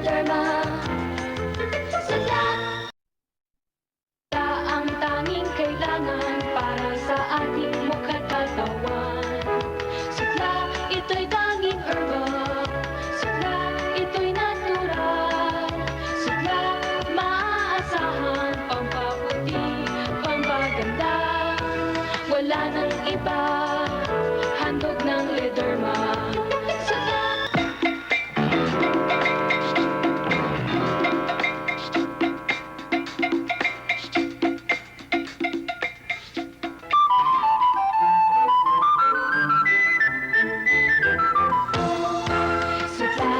Lederma. Sutla ang tanging kailangan para sa ating mukha't katawan. Sutla, ito'y tanging herba. Sutla, ito'y natural. Sutla, maaasahan, pampaputi, pampaganda. Wala nang iba, handog ng Lederma. Sutla. Sutla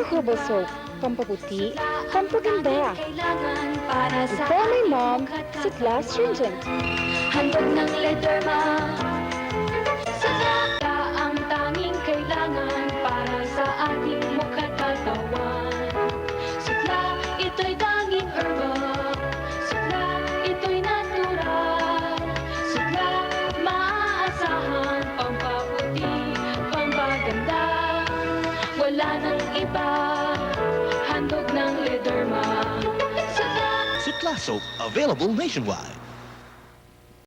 Herbal Soap, pampaputi, pampaganda. Kailangan para sa For my mom, Sutla Stringent. handog ng Lederma. Sutla ang tanging kailangan para sa ating mukha't katawan. Sutla, ito'y tanging herba. Sutla, ito'y natural. Sutla, maaasahan, pampaputi, pampaganda. Wala nang iba, handog ng Lederma. Sutla. Sutla Soap, available nationwide.